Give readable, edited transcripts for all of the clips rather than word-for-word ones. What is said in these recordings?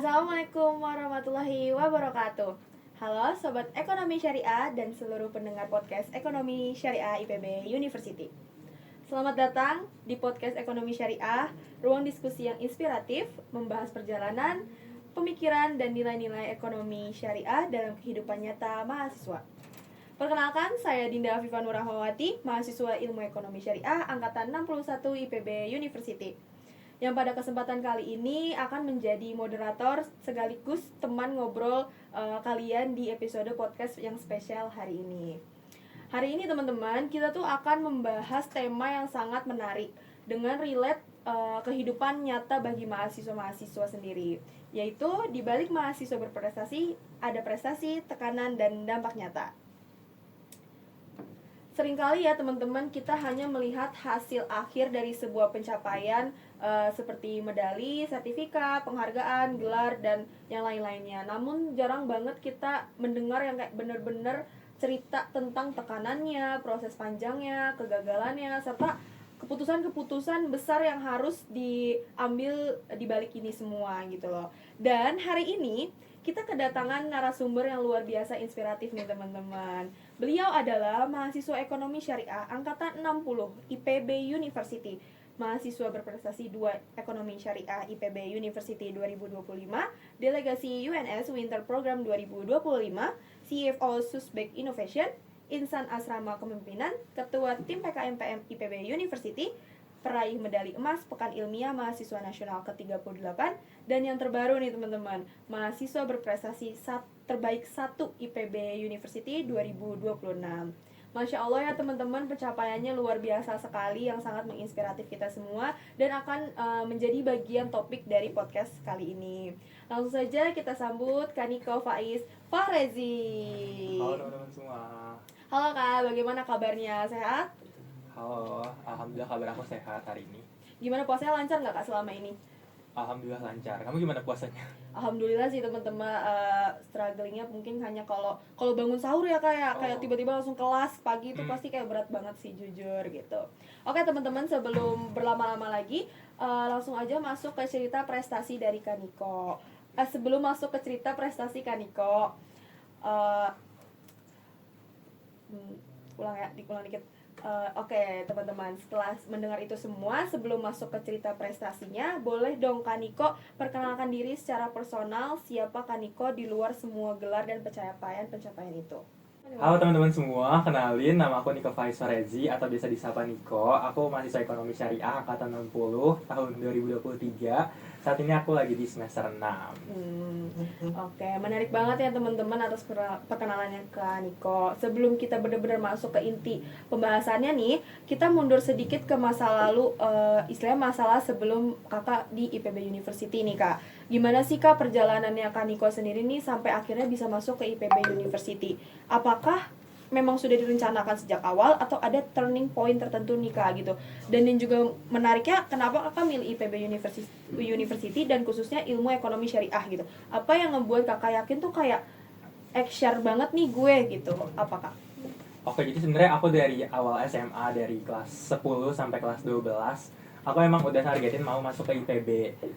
Assalamualaikum warahmatullahi wabarakatuh. Halo Sobat Ekonomi Syariah dan seluruh pendengar podcast Ekonomi Syariah IPB University. Selamat datang di podcast Ekonomi Syariah, ruang diskusi yang inspiratif, membahas perjalanan, pemikiran, dan nilai-nilai ekonomi syariah dalam kehidupan nyata mahasiswa. Perkenalkan, saya Dinda Afifah Nurahmawati, mahasiswa Ilmu Ekonomi Syariah Angkatan 61 IPB University, yang pada kesempatan kali ini akan menjadi moderator sekaligus teman ngobrol kalian di episode podcast yang spesial hari ini. Hari ini teman-teman, kita tuh akan membahas tema yang sangat menarik dengan relate kehidupan nyata bagi mahasiswa-mahasiswa sendiri, yaitu di balik mahasiswa berprestasi ada prestasi, tekanan, dan dampak nyata. Seringkali ya teman-teman, kita hanya melihat hasil akhir dari sebuah pencapaian seperti medali, sertifikat, penghargaan, gelar, dan yang lain-lainnya. Namun jarang banget kita mendengar yang kayak bener-bener cerita tentang tekanannya, proses panjangnya, kegagalannya, serta keputusan-keputusan besar yang harus diambil di balik ini semua gitu loh. Dan hari ini kita kedatangan narasumber yang luar biasa inspiratif nih teman-teman. Beliau adalah mahasiswa Ekonomi Syariah Angkatan 60 IPB University, mahasiswa berprestasi 2 Ekonomi Syariah IPB University 2025, delegasi UNS Winter Program 2025, CFO Suspect Innovation, Insan Asrama Kepemimpinan, Ketua Tim PKMPM IPB University, peraih medali emas Pekan Ilmiah Mahasiswa Nasional ke-38, dan yang terbaru nih teman-teman, mahasiswa berprestasi terbaik 1 IPB University 2026. Masya Allah ya teman-teman, pencapaiannya luar biasa sekali yang sangat menginspiratif kita semua dan akan menjadi bagian topik dari podcast kali ini. Langsung saja kita sambut Kaniko Faiz Fahrezi. Halo teman-teman semua. Halo Kak, bagaimana kabarnya? Sehat? Halo, alhamdulillah kabar aku sehat hari ini. Gimana puasanya, lancar nggak Kak selama ini? Alhamdulillah lancar. Kamu gimana puasanya? Alhamdulillah sih teman-teman, strugglingnya mungkin hanya kalau bangun sahur ya kayak tiba-tiba langsung kelas pagi itu pasti kayak berat banget sih jujur gitu. Oke teman-teman, sebelum berlama-lama lagi langsung aja masuk ke cerita prestasi dari Kaniko. Sebelum masuk ke cerita prestasi Kaniko, ulang dikit. Oke teman-teman, setelah mendengar itu semua, sebelum masuk ke cerita prestasinya, boleh dong Kaniko perkenalkan diri secara personal, siapa Kaniko di luar semua gelar dan pencapaian itu. Halo teman-teman semua, kenalin nama aku Niko Faiz Fahrezi atau biasa disapa Niko. Aku mahasiswa Ekonomi Syariah Angkatan 60 tahun 2023. Saat ini aku lagi di semester 6. Oke, menarik banget ya teman-teman atas perkenalannya ke Niko. Sebelum kita benar-benar masuk ke inti pembahasannya nih, kita mundur sedikit ke masa lalu, istilahnya masalah sebelum kakak di IPB University nih Kak. Gimana sih Kak perjalanannya Kak Niko sendiri nih sampai akhirnya bisa masuk ke IPB University? Apakah memang sudah direncanakan sejak awal atau ada turning point tertentu nih Kak gitu? Dan yang juga menariknya, kenapa kakak milih IPB University dan khususnya ilmu ekonomi syariah gitu? Apa yang ngebuat kakak yakin tuh kayak share banget nih gue gitu? Apa Kak? Oke, jadi sebenarnya aku dari awal SMA dari kelas 10 sampai kelas 12 aku emang udah targetin mau masuk ke IPB.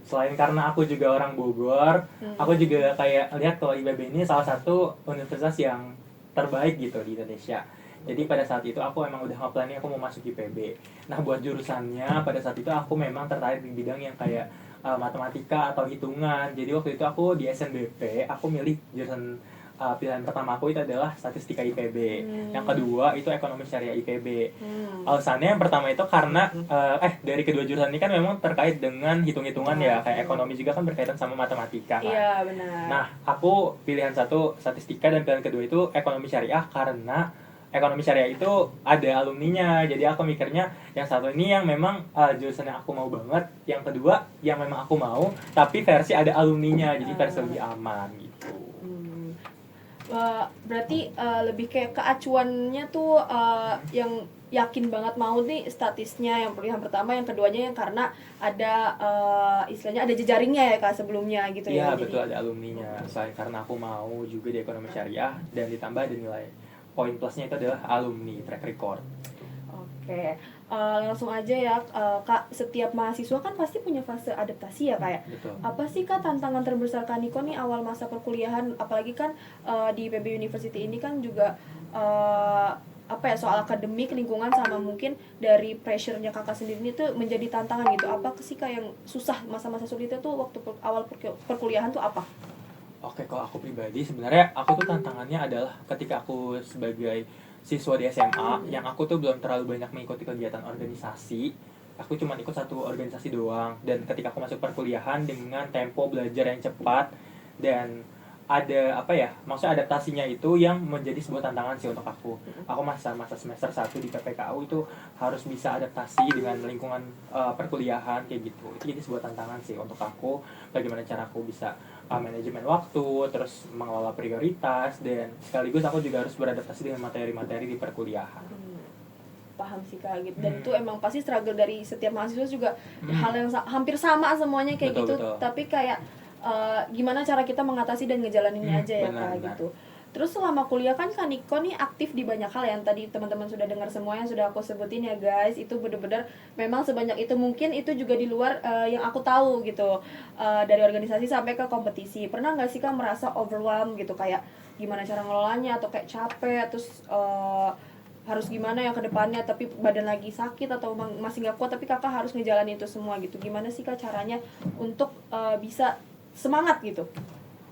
Selain karena aku juga orang Bogor, aku juga kayak lihat kalau IPB ini salah satu universitas yang terbaik gitu di Indonesia. Jadi pada saat itu aku emang udah nge-planning aku mau masuk IPB. Nah buat jurusannya pada saat itu aku memang tertarik di bidang yang kayak matematika atau hitungan. Jadi waktu itu aku di SNBP aku milih jurusan pilihan pertama aku itu adalah statistika IPB. Yang kedua itu ekonomi syariah IPB. Alasannya yang pertama itu karena dari kedua jurusan ini kan memang terkait dengan hitung-hitungan ya, kayak ekonomi juga kan berkaitan sama matematika kan. Iya benar. Nah aku pilihan satu statistika dan pilihan kedua itu ekonomi syariah karena ekonomi syariah itu ada alumninya. Jadi aku mikirnya yang satu ini yang memang jurusan yang aku mau banget, yang kedua yang memang aku mau tapi versi ada alumninya, jadi versi lebih aman gitu. Berarti lebih kayak keacuannya tuh yang yakin banget mau nih statisnya yang pilihan pertama, yang keduanya yang karena ada istilahnya ada jejaringnya ya Kak sebelumnya gitu ya. Iya betul, ada alumninya. Selain karena aku mau juga di ekonomi syariah dan ditambah ada nilai poin plusnya itu adalah alumni track record. Oke, langsung aja ya, Kak. Setiap mahasiswa kan pasti punya fase adaptasi ya, kayak Betul. apa sih Kak tantangan terbesar Kaniko nih awal masa perkuliahan, apalagi kan di IPB University ini kan juga apa ya, soal akademik, lingkungan, sama mungkin dari pressure-nya Kakak sendiri ini tuh menjadi tantangan gitu. Apa sih Kak yang susah, masa-masa sulitnya tuh waktu awal perkuliahan tuh apa? Oke, kalau aku pribadi sebenarnya aku tuh tantangannya adalah ketika aku sebagai siswa di SMA yang aku tuh belum terlalu banyak mengikuti kegiatan organisasi. Aku cuma ikut satu organisasi doang, dan ketika aku masuk perkuliahan dengan tempo belajar yang cepat dan ada apa ya, maksudnya adaptasinya itu yang menjadi sebuah tantangan sih untuk aku. Aku masa semester 1 di PPKU itu harus bisa adaptasi dengan lingkungan perkuliahan kayak gitu. Itu jadi sebuah tantangan sih untuk aku, bagaimana cara aku bisa manajemen waktu, terus mengelola prioritas, dan sekaligus aku juga harus beradaptasi dengan materi-materi di perkuliahan. Paham sih Kak gitu. Dan itu emang pasti struggle dari setiap mahasiswa juga, hal yang hampir sama semuanya kayak Betul, gitu. betul. Tapi kayak gimana cara kita mengatasi dan ngejalaninnya aja ya benar, Kak benar. gitu. Terus selama kuliah kan Kaniko nih aktif di banyak hal, yang tadi teman-teman sudah dengar semua yang sudah aku sebutin ya guys. Itu bener-bener memang sebanyak itu, mungkin itu juga di luar yang aku tahu gitu. Dari organisasi sampai ke kompetisi. Pernah nggak sih Kak merasa overwhelmed gitu, kayak gimana cara ngelolanya, atau kayak capek terus harus gimana ya ke depannya, tapi badan lagi sakit atau masih nggak kuat, tapi kakak harus ngejalanin itu semua gitu. Gimana sih Kak caranya untuk bisa semangat gitu?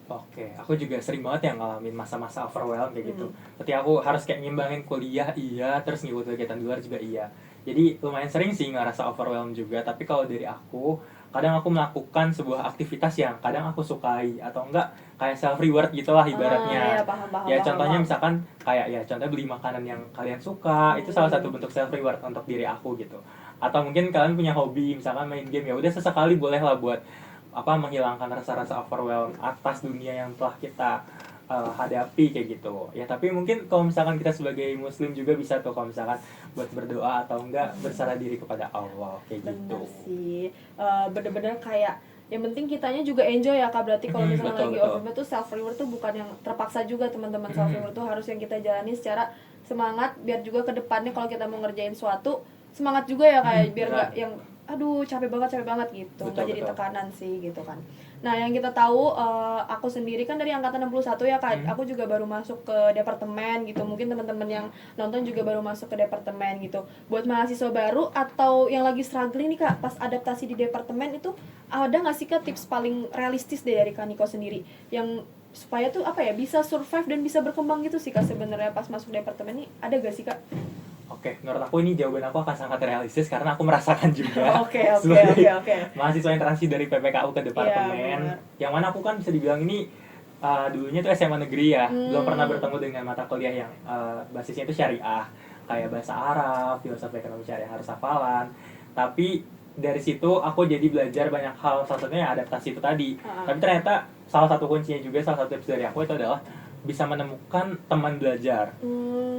Oke, aku juga sering banget yang ngalamin masa-masa overwhelm kayak gitu. Ketika aku harus kayak ngimbangin kuliah, iya, terus ngikut kegiatan di luar juga iya. Jadi lumayan sering sih ngerasa overwhelm juga. Tapi kalau dari aku, kadang aku melakukan sebuah aktivitas yang kadang aku sukai, atau enggak kayak self reward gitulah ibaratnya. Ya, paham, Ya paham, contohnya paham. misalkan kayak ya contohnya beli makanan yang kalian suka, itu salah satu bentuk self reward untuk diri aku gitu. Atau mungkin kalian punya hobi, misalkan main game, ya udah sesekali boleh lah buat apa, menghilangkan rasa-rasa overwhelm atas dunia yang telah kita hadapi kayak gitu ya. Tapi mungkin kalau misalkan kita sebagai muslim juga bisa tuh, kalau misalkan buat berdoa atau enggak berserah diri kepada Allah kayak gitu. Bener sih. Bener-bener kayak yang penting kitanya juga enjoy ya Kak. Berarti kalau misalnya Betul, lagi betul. overwhelmed tuh self reward tuh bukan yang terpaksa juga teman-teman. Self reward tuh harus yang kita jalani secara semangat, biar juga ke depannya kalau kita mau ngerjain suatu semangat juga ya, kayak biar nggak yang aduh capek banget gitu, nggak jadi Betul. tekanan sih gitu kan. Nah yang kita tahu, aku sendiri kan dari angkatan 61 ya Kak. Aku juga baru masuk ke departemen gitu. Mungkin teman-teman yang nonton juga baru masuk ke departemen gitu. Buat mahasiswa baru atau yang lagi struggling nih Kak pas adaptasi di departemen itu, ada nggak sih Kak tips paling realistis deh dari Kaniko sendiri yang supaya tuh apa ya, bisa survive dan bisa berkembang gitu sih Kak sebenarnya pas masuk departemen ini, ada gak sih Kak? Oke, menurut aku ini jawaban aku akan sangat realistis karena aku merasakan juga Oke. sebagai mahasiswa yang transisi dari PPKU ke departemen. Iya, Yang mana aku kan bisa dibilang ini dulunya tuh SMA negeri ya, belum pernah bertemu dengan mata kuliah yang basisnya itu syariah, kayak bahasa Arab, filosofi ekonomi syariah harus hafalan. Tapi dari situ aku jadi belajar banyak hal, salah satunya adaptasi itu tadi. Tapi ternyata salah satu kuncinya juga, salah satu tips dari aku itu adalah bisa menemukan teman belajar.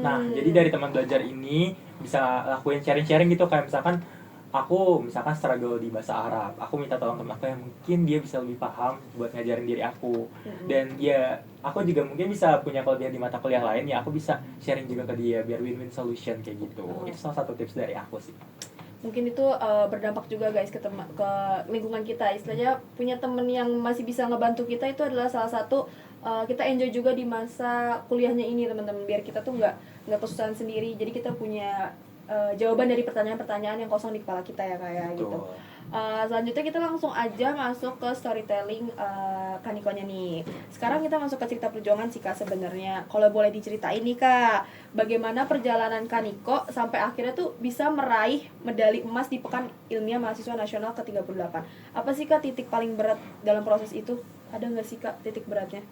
Nah, jadi dari teman belajar ini bisa lakuin sharing-sharing gitu, kayak misalkan aku misalkan struggle di bahasa Arab, aku minta tolong teman aku yang mungkin dia bisa lebih paham buat ngajarin diri aku. Dan ya aku juga mungkin bisa punya kelebihan di mata kuliah lain, ya aku bisa sharing juga ke dia biar win-win solution kayak gitu. Itu salah satu tips dari aku sih. Mungkin itu berdampak juga guys ke ke lingkungan kita. Istilahnya punya temen yang masih bisa ngebantu kita itu adalah salah satu kita enjoy juga di masa kuliahnya ini teman-teman, biar kita tuh nggak kesusahan sendiri. Jadi kita punya jawaban dari pertanyaan-pertanyaan yang kosong di kepala kita ya kayak gitu. Selanjutnya kita langsung aja masuk ke storytelling Kanikonya nih. Sekarang kita masuk ke cerita perjuangan sih Kak sebenarnya. Kalau boleh diceritain nih Kak, bagaimana perjalanan Kaniko sampai akhirnya tuh bisa meraih medali emas di Pekan Ilmiah Mahasiswa Nasional ke-38. Apa sih Kak titik paling berat dalam proses itu? Ada nggak sih Kak titik beratnya?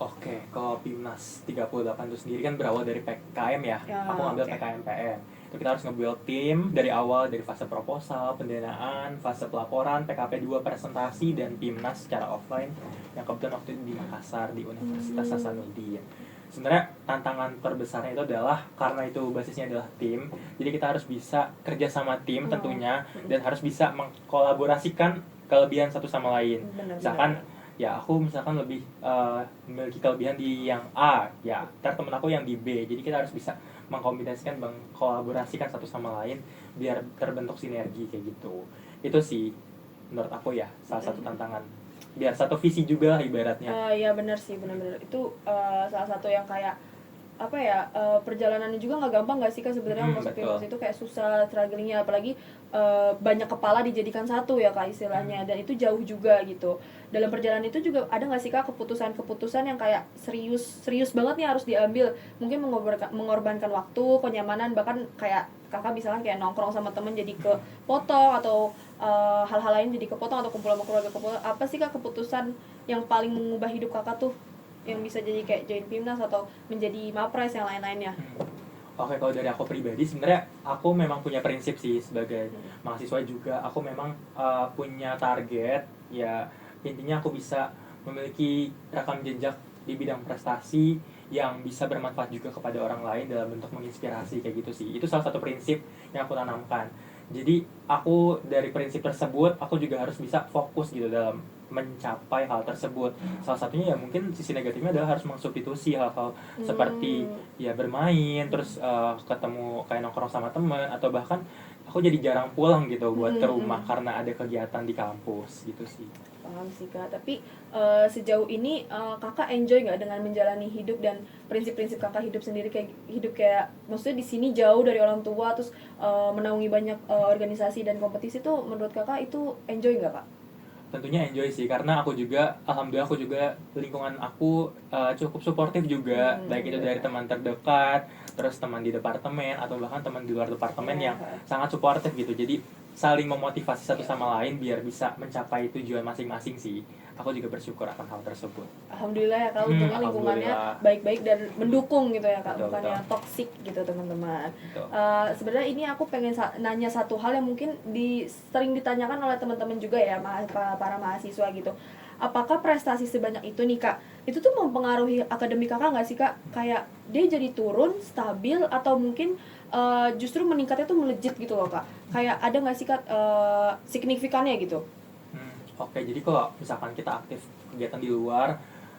Oke, kalau PIMNAS 38 itu sendiri kan berawal dari PKM ya. Aku ngambil PKM PM. Itu kita harus nge-build tim dari awal, dari fase proposal, pendanaan, fase pelaporan, PKP 2 presentasi, dan PIMNAS secara offline yang kebetulan waktu itu di Makassar di Universitas Hasanuddin. Sebenarnya tantangan terbesarnya itu adalah karena itu basisnya adalah tim, jadi kita harus bisa kerja sama tim tentunya, dan harus bisa mengkolaborasikan kelebihan satu sama lain. Misalkan ya aku misalkan lebih memiliki kelebihan di yang A, ya ntar temen aku yang di B, jadi kita harus bisa mengkombinasikan, mengkolaborasikan satu sama lain biar terbentuk sinergi kayak gitu. Itu sih menurut aku ya salah satu tantangan, biar satu visi juga lah ibaratnya. Iya benar sih, benar-benar itu salah satu yang kayak apa ya, perjalanannya juga nggak gampang nggak sih Kak sebenarnya masuk Betul. Pimnas itu kayak susah strugglingnya, apalagi banyak kepala dijadikan satu ya Kak istilahnya, dan itu jauh juga gitu. Dalam perjalanan itu juga ada nggak sih Kak keputusan-keputusan yang kayak serius banget nih harus diambil, mungkin mengorbankan waktu, kenyamanan, bahkan kayak Kakak misalkan kayak nongkrong sama temen jadi kepotong, atau hal-hal lain jadi kepotong, atau kumpul sama keluarga kepotong. Apa sih Kak keputusan yang paling mengubah hidup Kakak tuh, yang bisa jadi kayak join Pimnas atau menjadi Mapres yang lain-lainnya? Oke, kalau dari aku pribadi sebenarnya aku memang punya prinsip sih sebagai mahasiswa juga. Aku memang punya target, ya intinya aku bisa memiliki rekam jejak di bidang prestasi yang bisa bermanfaat juga kepada orang lain dalam bentuk menginspirasi kayak gitu sih. Itu salah satu prinsip yang aku tanamkan. Jadi aku dari prinsip tersebut aku juga harus bisa fokus gitu dalam mencapai hal tersebut. Salah satunya ya mungkin sisi negatifnya adalah harus mensubstitusi hal-hal seperti ya bermain, terus ketemu kayak nongkrong sama teman, atau bahkan aku jadi jarang pulang gitu buat ke rumah karena ada kegiatan di kampus gitu sih. Paham sih Kak, tapi sejauh ini Kakak enjoy nggak dengan menjalani hidup dan prinsip-prinsip Kakak hidup sendiri, kayak hidup kayak maksudnya di sini jauh dari orang tua, terus menaungi banyak organisasi dan kompetisi tuh, menurut Kakak itu enjoy nggak Kak? Tentunya enjoy sih, karena aku juga alhamdulillah aku juga lingkungan aku cukup suportif juga, baik itu dari teman terdekat, terus teman di departemen, atau bahkan teman di luar departemen yang sangat suportif gitu. Jadi saling memotivasi satu sama lain biar bisa mencapai tujuan masing-masing sih. Aku juga bersyukur akan hal tersebut. Alhamdulillah ya Kak, untungnya lingkungannya Alhamdulillah. baik-baik dan mendukung gitu ya Kak, Betul, bukannya betul. toksik gitu teman-teman. Betul. Sebenarnya ini aku pengen nanya satu hal yang mungkin sering ditanyakan oleh teman-teman juga ya, para mahasiswa gitu. Apakah prestasi sebanyak itu nih Kak, itu tuh mempengaruhi akademik Kakak nggak sih Kak? Kayak dia jadi turun, stabil, atau mungkin justru meningkatnya tuh melejit gitu loh Kak. Kayak ada nggak sih Kak signifikannya gitu? Oke, jadi kalau misalkan kita aktif kegiatan di luar,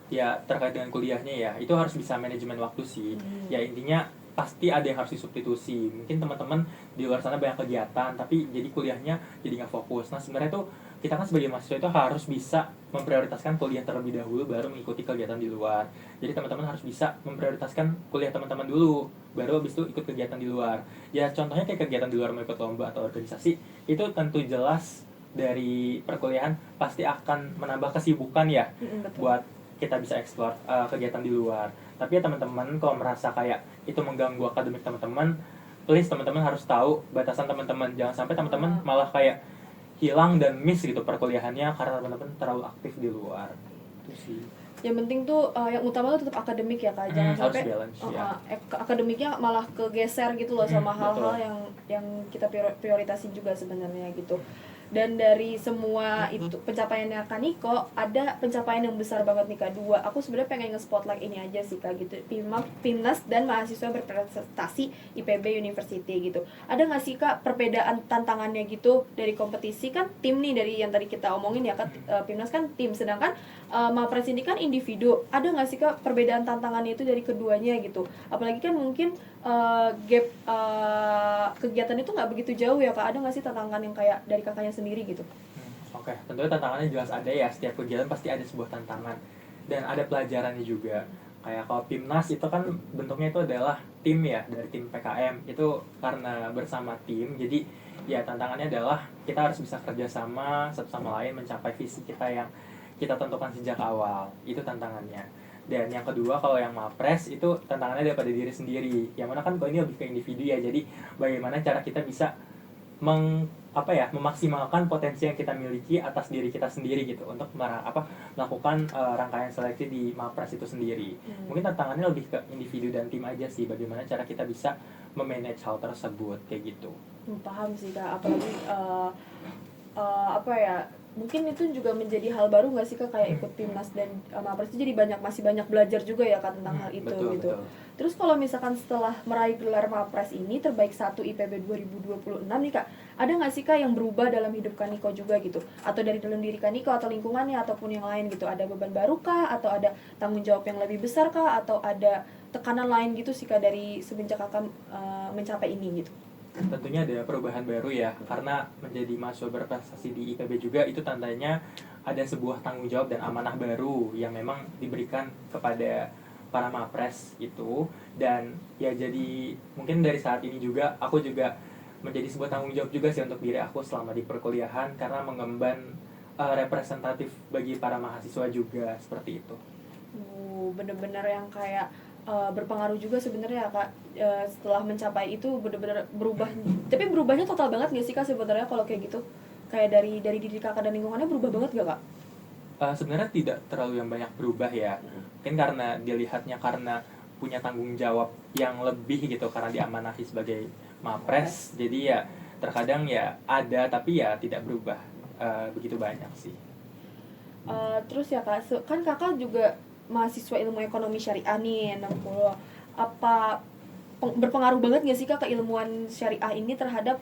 ya terkait dengan kuliahnya ya, itu harus bisa manajemen waktu sih. Ya intinya pasti ada yang harus disubstitusi. Mungkin teman-teman di luar sana banyak kegiatan, tapi jadi kuliahnya jadi nggak fokus. Nah sebenarnya tuh kita kan sebagai mahasiswa itu harus bisa memprioritaskan kuliah terlebih dahulu, baru mengikuti kegiatan di luar. Jadi teman-teman harus bisa memprioritaskan kuliah teman-teman dulu, baru habis itu ikut kegiatan di luar. Ya contohnya kayak kegiatan di luar, mau ikut lomba atau organisasi, itu tentu jelas dari perkuliahan pasti akan menambah kesibukan ya, buat kita bisa explore kegiatan di luar. Tapi ya teman-teman kalau merasa kayak itu mengganggu akademik teman-teman, please teman-teman harus tahu batasan teman-teman. Jangan sampai teman-teman malah kayak hilang dan miss gitu perkuliahannya karena teman-teman terlalu aktif di luar. Itu sih. Yang penting tuh yang utama tuh tetap akademik ya Kak, jangan Harus sampai balance, ya. akademiknya malah kegeser gitu loh sama hal-hal betul. yang kita prioritasi juga sebenarnya gitu. Dan dari semua itu pencapaiannya Kak Niko, ada pencapaian yang besar banget nih Kak, dua. Aku sebenarnya pengen nge-spotlight ini aja sih Kak gitu. Pimnas dan mahasiswa berprestasi IPB University gitu. Ada nggak sih Kak perbedaan tantangannya gitu dari kompetisi? Kan tim nih, dari yang tadi kita omongin ya Kak, Pimnas kan tim, sedangkan Mapres ini kan individu. Ada nggak sih Kak perbedaan tantangannya itu dari keduanya gitu? Apalagi kan mungkin gap kegiatan itu nggak begitu jauh ya Kak. Ada nggak sih tantangan yang kayak dari kakaknya sendiri gitu? Oke, tentunya tantangannya jelas ada ya. Setiap kegiatan pasti ada sebuah tantangan dan ada pelajarannya juga. Kayak kalau Pimnas itu kan bentuknya itu adalah tim ya, dari tim PKM. Itu karena bersama tim, jadi ya tantangannya adalah kita harus bisa kerjasama satu sama lain mencapai visi kita yang kita tentukan sejak awal. Itu tantangannya. Dan yang kedua, kalau yang Mapres itu tantangannya daripada diri sendiri. Yang mana kan kalau ini lebih ke individu ya. Jadi bagaimana cara kita bisa memaksimalkan potensi yang kita miliki atas diri kita sendiri gitu untuk melakukan rangkaian seleksi di Mapres itu sendiri. Mungkin tantangannya lebih ke individu dan tim aja sih, bagaimana cara kita bisa memanage hal tersebut kayak gitu. Paham sih Kak, apalagi mungkin itu juga menjadi hal baru nggak sih Kak, kayak ikut Timnas dan Mapres itu jadi masih banyak belajar juga ya Kak tentang hal itu betul, gitu. betul. Terus kalau misalkan setelah meraih gelar Mapres ini terbaik 1 IPB 2026 nih Kak, ada nggak sih Kak yang berubah dalam hidup Kaniko juga gitu? Atau dari dalam diri Kaniko atau lingkungannya ataupun yang lain gitu? Ada beban baru kah? Atau ada tanggung jawab yang lebih besar kah? Atau ada tekanan lain gitu sih Kak dari semenjak Kakak mencapai ini gitu? Tentunya ada perubahan baru ya, karena menjadi mahasiswa berprestasi di IPB juga itu tandanya ada sebuah tanggung jawab dan amanah baru yang memang diberikan kepada para mapres itu. Dan ya jadi mungkin dari saat ini juga aku juga menjadi sebuah tanggung jawab juga sih untuk diri aku selama di perkuliahan, karena mengemban representatif bagi para mahasiswa juga seperti itu. Bener-bener yang kayak berpengaruh juga sebenarnya Kak, setelah mencapai itu bener-bener berubah. Tapi berubahnya total banget gak sih Kak sebenarnya kalau kayak gitu? Kayak dari diri Kakak dan lingkungannya berubah banget gak Kak? Sebenarnya tidak terlalu yang banyak berubah ya, mungkin karena dilihatnya karena punya tanggung jawab yang lebih gitu, karena diamanahi sebagai mapres, jadi ya terkadang ya ada tapi ya tidak berubah begitu banyak sih. Terus ya Kak, kan Kakak juga mahasiswa ilmu ekonomi syariah nih 60. Apa berpengaruh banget gak sih Kak keilmuan syariah ini terhadap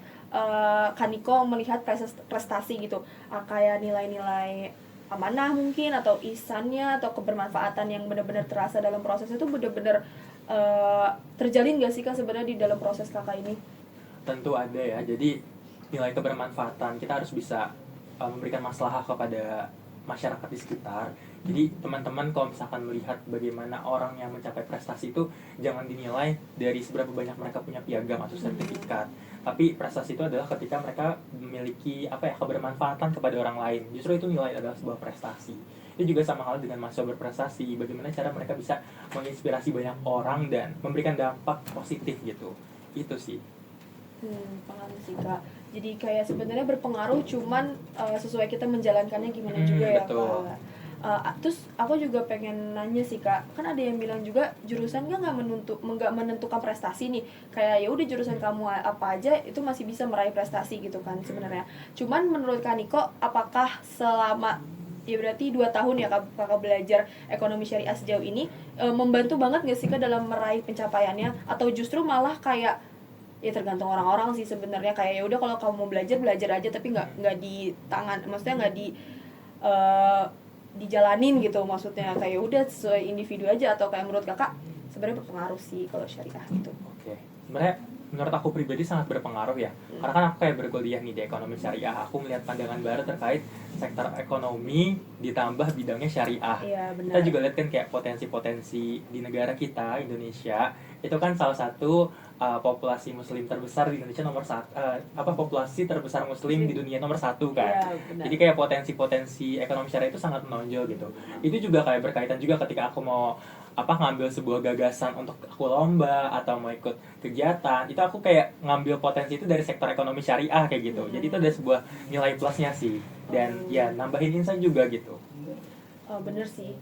Kaniko melihat prestasi gitu? Kayak nilai-nilai amanah mungkin, atau ihsannya, atau kebermanfaatan yang benar-benar terasa dalam proses itu benar-benar terjalin gak sih Kak sebenarnya di dalam proses Kakak ini? Tentu ada ya, jadi nilai kebermanfaatan kita harus bisa memberikan maslahah kepada masyarakat di sekitar. Jadi teman-teman kalau misalkan melihat bagaimana orang yang mencapai prestasi itu, jangan dinilai dari seberapa banyak mereka punya piagam atau sertifikat, tapi prestasi itu adalah ketika mereka memiliki kebermanfaatan kepada orang lain. Justru itu nilai adalah sebuah prestasi. Itu juga sama hal dengan mahasiswa berprestasi, bagaimana cara mereka bisa menginspirasi banyak orang dan memberikan dampak positif gitu. Itu sih. Paham sih Kak. Jadi kayak sebenarnya berpengaruh, cuman sesuai kita menjalankannya gimana juga ya Betul. Kak. Terus aku juga pengen nanya sih Kak, kan ada yang bilang juga jurusan kan nggak menentukan prestasi nih. Kayak ya udah jurusan kamu apa aja itu masih bisa meraih prestasi gitu kan sebenarnya. Cuman menurut Kaniko, apakah selama ya berarti 2 tahun ya kakak belajar ekonomi syariah sejauh ini membantu banget gak sih Kak dalam meraih pencapaiannya, atau justru malah kayak ya tergantung orang-orang sih sebenarnya, kayak ya udah kalau kamu mau belajar aja tapi nggak di tangan, maksudnya nggak di uh, dijalanin gitu, maksudnya kayak udah sesuai individu aja, atau kayak menurut kakak sebenarnya berpengaruh sih kalau syariah gitu? Oke, sebenarnya menurut aku pribadi sangat berpengaruh ya, karena kan aku kayak berkuliah nih di ekonomi syariah, aku melihat pandangan baru terkait sektor ekonomi ditambah bidangnya syariah. Iya benar. Kita juga lihat kan kayak potensi-potensi di negara kita Indonesia, itu kan salah satu populasi muslim terbesar di Indonesia, populasi terbesar muslim di dunia nomor 1 kan. Iya, Jadi kayak potensi-potensi ekonomi syariah itu sangat menonjol gitu. Itu juga kayak berkaitan juga ketika aku mau ngambil sebuah gagasan untuk aku lomba atau mau ikut kegiatan, itu aku kayak ngambil potensi itu dari sektor ekonomi syariah kayak gitu. Jadi itu ada sebuah nilai plusnya sih, dan ya nambahin insight juga gitu. Bener sih,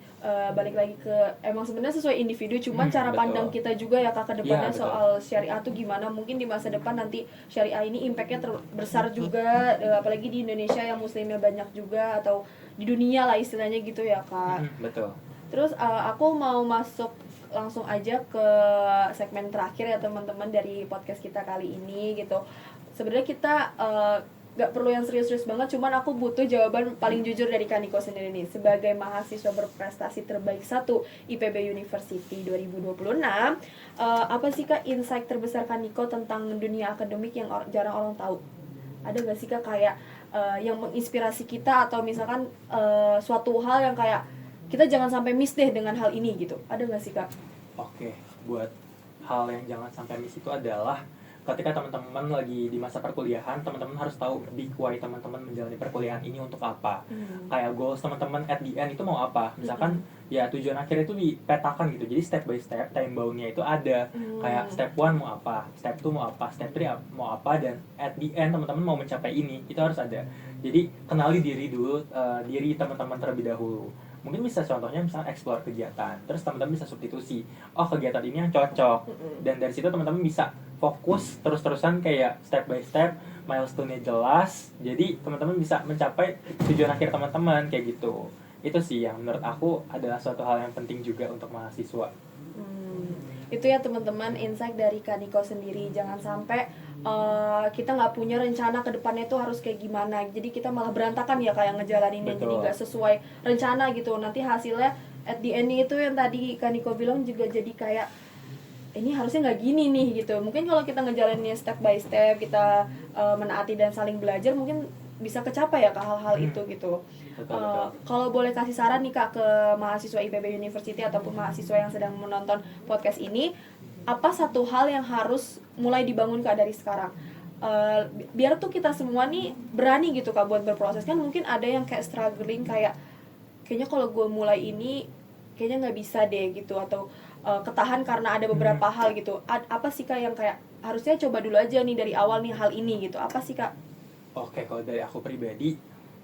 balik lagi ke emang sebenarnya sesuai individu, cuman cara Betul. pandang kita juga ya Kak ke depannya Iya, soal syariah tuh gimana. Mungkin di masa depan nanti syariah ini impactnya besar juga, apalagi di Indonesia yang muslimnya banyak juga, atau di dunia lah istilahnya gitu ya Kak. Betul. Terus aku mau masuk langsung aja ke segmen terakhir ya teman-teman dari podcast kita kali ini gitu. Sebenarnya kita gak perlu yang serius-serius banget, cuman aku butuh jawaban paling jujur dari Kaniko sendiri nih. Sebagai mahasiswa berprestasi terbaik 1 IPB University 2026, apa sih Kak insight terbesar Kaniko tentang dunia akademik yang jarang orang tahu? Ada gak sih Kak kayak yang menginspirasi kita, atau misalkan suatu hal yang kayak kita jangan sampai miss deh dengan hal ini gitu? Ada gak sih Kak? Oke, buat hal yang jangan sampai miss itu adalah ketika teman-teman lagi di masa perkuliahan, teman-teman harus tahu big why teman-teman menjalani perkuliahan ini untuk apa. Kayak goals teman-teman at the end itu mau apa. Misalkan ya tujuan akhir itu dipetakan gitu. Jadi step by step time bound-nya itu ada. Kayak step 1 mau apa, step 2 mau apa, step 3 mau apa, dan at the end teman-teman mau mencapai ini. Itu harus ada. Jadi kenali diri dulu, diri teman-teman terlebih dahulu. Mungkin bisa contohnya misalnya explore kegiatan, terus teman-teman bisa substitusi, oh kegiatan ini yang cocok, dan dari situ teman-teman bisa fokus terus-terusan kayak step by step milestone-nya jelas, jadi teman-teman bisa mencapai tujuan akhir teman-teman kayak gitu. Itu sih yang menurut aku adalah suatu hal yang penting juga untuk mahasiswa. Itu ya teman-teman insight dari Kaniko sendiri. Jangan sampai kita nggak punya rencana ke depannya itu harus kayak gimana, jadi kita malah berantakan ya kayak ngejalaninnya. Betul. Jadi nggak sesuai rencana gitu, nanti hasilnya at the end itu yang tadi Kaniko bilang juga jadi kayak ini harusnya nggak gini nih gitu. Mungkin kalau kita ngejalaninnya step by step, kita menaati dan saling belajar, mungkin bisa kecapai ya ke hal-hal itu gitu. Betul. Kalau boleh kasih saran nih Kak ke mahasiswa IPB University ataupun mahasiswa yang sedang menonton podcast ini, apa satu hal yang harus mulai dibangun Kak dari sekarang? Biar tuh kita semua nih berani gitu Kak buat berproses. Kan mungkin ada yang kayak struggling, kayak kayaknya kalau gue mulai ini kayaknya nggak bisa deh gitu, atau ketahan karena ada beberapa hal gitu. Apa sih Kak yang kayak harusnya coba dulu aja nih dari awal nih hal ini gitu? Apa sih Kak? Oke, kalau dari aku pribadi,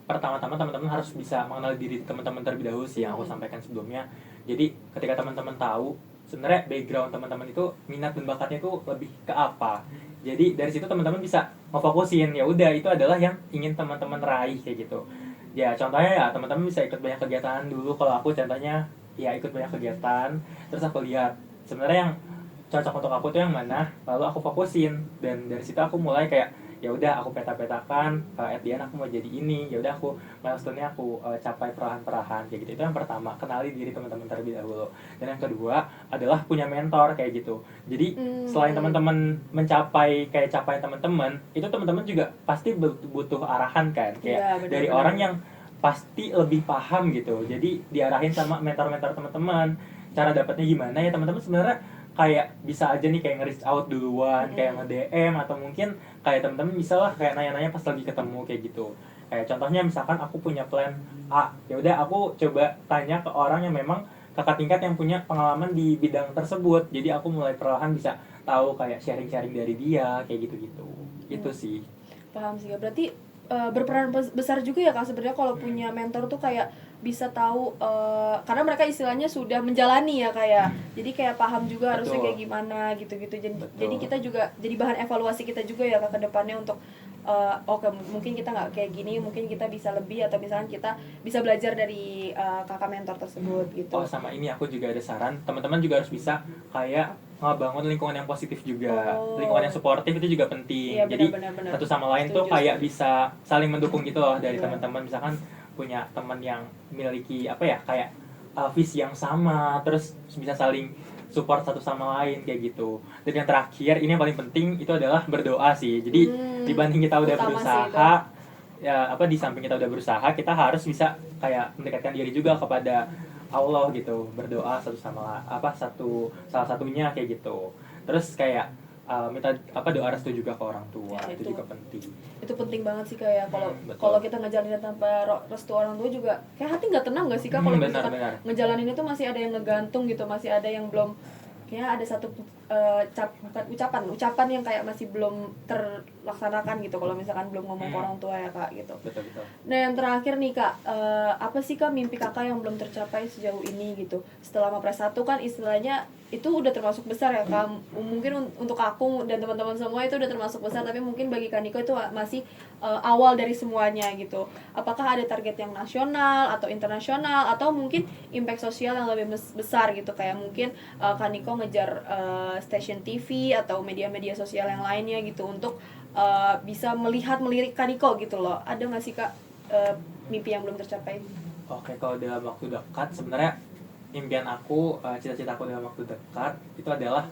pertama-tama teman-teman harus bisa mengenal diri teman-teman terlebih dahulu sih, yang aku sampaikan sebelumnya. Jadi ketika teman-teman tahu sebenarnya background teman-teman itu, minat dan bakatnya itu lebih ke apa, jadi dari situ teman-teman bisa ngefokusin, ya udah itu adalah yang ingin teman-teman raih kayak gitu. Ya contohnya ya teman-teman bisa ikut banyak kegiatan dulu. Kalau aku contohnya ya ikut banyak kegiatan, terus aku lihat sebenarnya yang cocok untuk aku tuh yang mana, lalu aku fokusin, dan dari situ aku mulai kayak ya udah aku peta-petakan, at the end aku mau jadi ini, ya udah aku milestone-nya aku capai perlahan-perlahan kayak gitu. Itu yang pertama, kenali diri teman-teman terlebih dahulu. Dan yang kedua adalah punya mentor kayak gitu. Jadi selain teman-teman mencapai kayak capaian teman-teman, itu teman-teman juga pasti butuh arahan kan, kayak Iya, benar, dari benar. orang yang pasti lebih paham gitu. Jadi diarahin sama mentor-mentor teman-teman. Cara dapatnya gimana ya teman-teman, sebenarnya kayak bisa aja nih kayak nge-reach out duluan, kayak nge-DM, atau mungkin kayak teman-teman bisa lah kayak nanya-nanya pas lagi ketemu kayak gitu. Kayak contohnya misalkan aku punya plan A, ya udah aku coba tanya ke orang yang memang kakak tingkat yang punya pengalaman di bidang tersebut. Jadi aku mulai perlahan bisa tahu kayak sharing-sharing dari dia kayak gitu-gitu. Itu sih. Paham sih ya. Berarti berperan besar juga ya Kak sebenarnya kalau punya mentor tuh, kayak bisa tahu karena mereka istilahnya sudah menjalani ya kayak. Jadi kayak paham juga harusnya Betul. kayak gimana gitu-gitu. Jadi, Betul. jadi kita juga jadi bahan evaluasi kita juga ya Kak ke depannya untuk oke, mungkin kita nggak kayak gini, mungkin kita bisa lebih, atau misalkan kita bisa belajar dari kakak mentor tersebut gitu. Oh, sama ini aku juga ada saran, teman-teman juga harus bisa kayak ngebangun lingkungan yang positif juga. Lingkungan yang suportif itu juga penting. Iya, Jadi benar. satu sama lain tuh Setuju, kayak setuju. bisa saling mendukung gitu loh dari Iya. teman-teman. Misalkan punya teman yang memiliki apa ya, kayak visi yang sama, terus bisa saling support satu sama lain kayak gitu. Dan yang terakhir, ini yang paling penting, itu adalah berdoa sih. Jadi dibanding kita udah Utama sih berusaha, ya apa, di samping kita udah berusaha, kita harus bisa kayak mendekatkan diri juga kepada Allah gitu, berdoa salah satunya kayak gitu. Terus kayak minta doa restu juga ke orang tua. Ya, itu juga penting. Itu penting banget sih kayak kalau Betul. kalau kita ngejalanin tanpa restu orang tua juga kayak hati nggak tenang nggak sih Kak kalau misalkan Benar. ngejalanin itu masih ada yang ngegantung gitu, masih ada yang belum, kayaknya ada satu ucapan yang kayak masih belum terlaksanakan gitu kalau misalkan belum ngomong ke orang tua ya Kak gitu. Betul. Nah yang terakhir nih Kak, apa sih Kak mimpi Kakak yang belum tercapai sejauh ini gitu? Setelah Mapres 1 kan istilahnya itu udah termasuk besar ya Kak. Mungkin untuk aku dan teman-teman semua itu udah termasuk besar, tapi mungkin bagi Kaniko itu masih awal dari semuanya gitu. Apakah ada target yang nasional atau internasional, atau mungkin impact sosial yang lebih besar gitu, kayak mungkin Kaniko ngejar stasiun TV atau media-media sosial yang lainnya gitu untuk bisa melirik Kaniko gitu loh. Ada nggak sih Kak mimpi yang belum tercapai? Oke, kalau dalam waktu dekat sebenarnya impian aku, cita-cita aku dalam waktu dekat itu adalah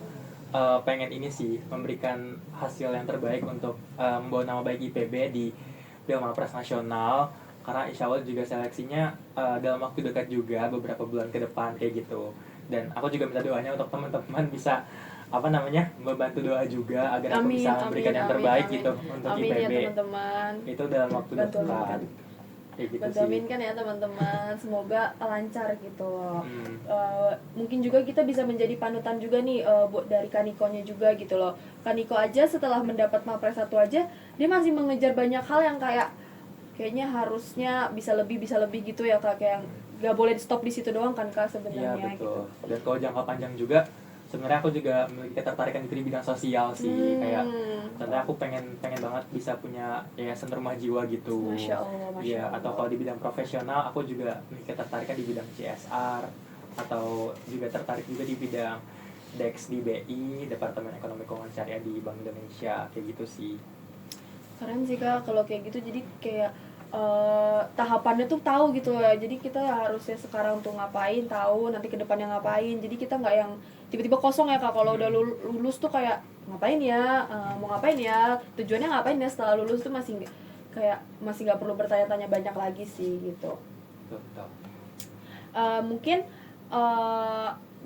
pengen ini sih, memberikan hasil yang terbaik untuk membawa nama baik IPB di Pilmapres Nasional, karena insya Allah juga seleksinya dalam waktu dekat juga, beberapa bulan ke depan kayak gitu. Dan aku juga minta doanya untuk teman-teman bisa membantu doa juga agar aku bisa memberikan yang terbaik gitu untuk amin IPB. ya teman-teman. Itu dalam waktu dekat. Kayak gitu sih. Bantuin kan ya teman-teman, semoga lancar gitu loh. Mungkin juga kita bisa menjadi panutan juga nih buat dari Kanikonya juga gitu loh. Kaniko aja setelah mendapat Mapres 1 aja, dia masih mengejar banyak hal yang kayaknya harusnya bisa lebih gitu ya Kak, kayak nggak boleh di stop di situ doang kan Kak Iya sebenarnya betul. gitu. Dan kalau jangka panjang juga sebenarnya aku juga memiliki ketertarikan di bidang sosial sih. Kayak contohnya aku pengen banget bisa punya yayasan rumah jiwa gitu. Masya Allah, Masya Iya, atau Allah. kalau di bidang profesional aku juga memiliki ketertarikan di bidang CSR, atau juga tertarik juga di bidang DEX di BI, Departemen Ekonomi Keuangan Syariah di Bank Indonesia, kayak gitu sih. Keren sih Kak kalau kayak gitu, jadi kayak tahapannya tuh tahu gitu ya, jadi kita harusnya sekarang tuh ngapain, tahu nanti ke depannya ngapain, jadi kita nggak yang tiba-tiba kosong ya Kak. Kalau udah lulus tuh kayak ngapain ya, mau ngapain ya, tujuannya ngapain ya, setelah lulus tuh masih nggak perlu bertanya-tanya banyak lagi sih gitu. Betul. Mungkin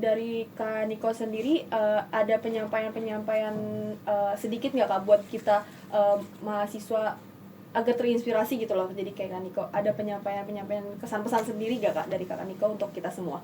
dari Kak Niko sendiri ada penyampaian sedikit nggak Kak buat kita mahasiswa agar terinspirasi gitu loh. Jadi kayak Kak Niko ada penyampaian kesan pesan sendiri gak Kak dari Kak Niko untuk kita semua?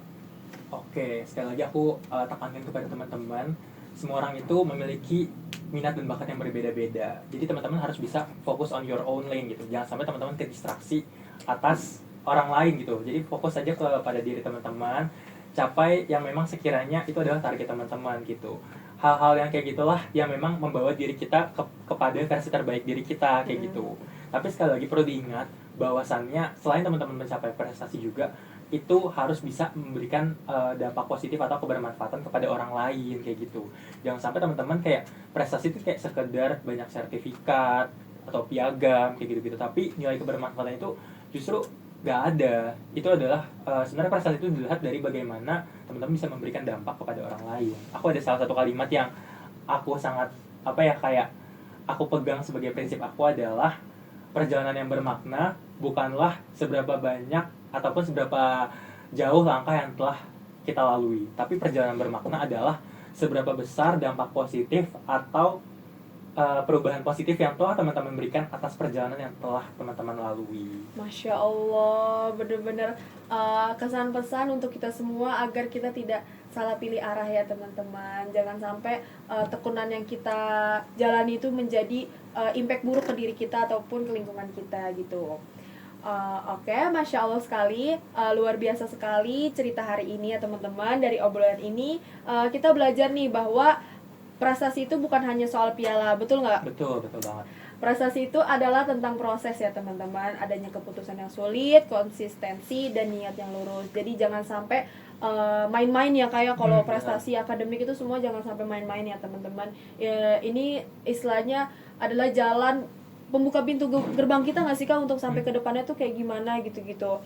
Oke, sekali lagi aku tekankan kepada teman-teman, semua orang itu memiliki minat dan bakat yang berbeda-beda. Jadi teman-teman harus bisa fokus on your own lane gitu. Jangan sampai teman-teman terdistraksi atas orang lain gitu. Jadi fokus saja kepada diri teman-teman, capai yang memang sekiranya itu adalah target teman-teman gitu. Hal-hal yang kayak gitulah yang memang membawa diri kita kepada versi terbaik diri kita kayak gitu. Tapi sekali lagi perlu diingat bahwasannya selain teman-teman mencapai prestasi juga, itu harus bisa memberikan dampak positif atau kebermanfaatan kepada orang lain kayak gitu. Jangan sampai teman-teman kayak prestasi itu kayak sekedar banyak sertifikat atau piagam kayak gitu-gitu, tapi nilai kebermanfaatan itu justru nggak ada. Itu adalah sebenarnya prestasi itu dilihat dari bagaimana teman-teman bisa memberikan dampak kepada orang lain. Aku ada salah satu kalimat yang aku sangat kayak aku pegang sebagai prinsip aku adalah, perjalanan yang bermakna bukanlah seberapa banyak ataupun seberapa jauh langkah yang telah kita lalui, tapi perjalanan bermakna adalah seberapa besar dampak positif atau perubahan positif yang telah teman-teman berikan atas perjalanan yang telah teman-teman lalui. Masya Allah, bener-bener kesan pesan untuk kita semua agar kita tidak salah pilih arah ya teman-teman. Jangan sampai tekunan yang kita jalani itu menjadi impact buruk ke diri kita ataupun ke lingkungan kita gitu. Oke, Masya Allah sekali, luar biasa sekali cerita hari ini ya teman-teman. Dari obrolan ini kita belajar nih bahwa prestasi itu bukan hanya soal piala, betul nggak? Betul banget. Prestasi itu adalah tentang proses ya teman-teman, adanya keputusan yang sulit, konsistensi, dan niat yang lurus. Jadi jangan sampai main-main ya, kayak kalau prestasi akademik itu semua jangan sampai main-main ya teman-teman. Ini istilahnya adalah jalan pembuka pintu gerbang kita nggak sih Kak untuk sampai ke depannya tuh kayak gimana gitu-gitu.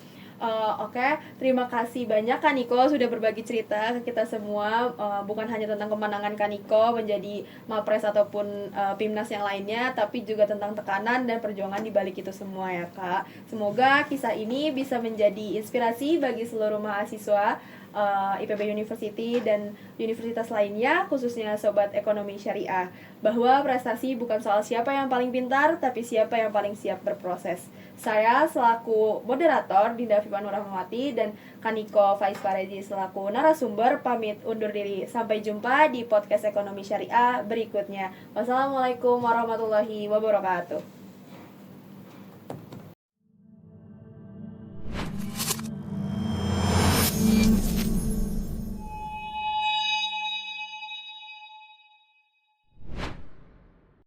Oke, terima kasih banyak Kak Niko sudah berbagi cerita ke kita semua, bukan hanya tentang kemenangan Kak Niko menjadi Mapres ataupun Pimnas yang lainnya, tapi juga tentang tekanan dan perjuangan di balik itu semua ya Kak. Semoga kisah ini bisa menjadi inspirasi bagi seluruh mahasiswa IPB University dan universitas lainnya, khususnya Sobat Ekonomi Syariah, bahwa prestasi bukan soal siapa yang paling pintar, tapi siapa yang paling siap berproses. Saya selaku moderator Dinda Fifa Nur Rahmawati dan Kaniko Faiz Farezi selaku narasumber pamit undur diri. Sampai jumpa di podcast Ekonomi Syariah berikutnya. Wassalamualaikum warahmatullahi wabarakatuh.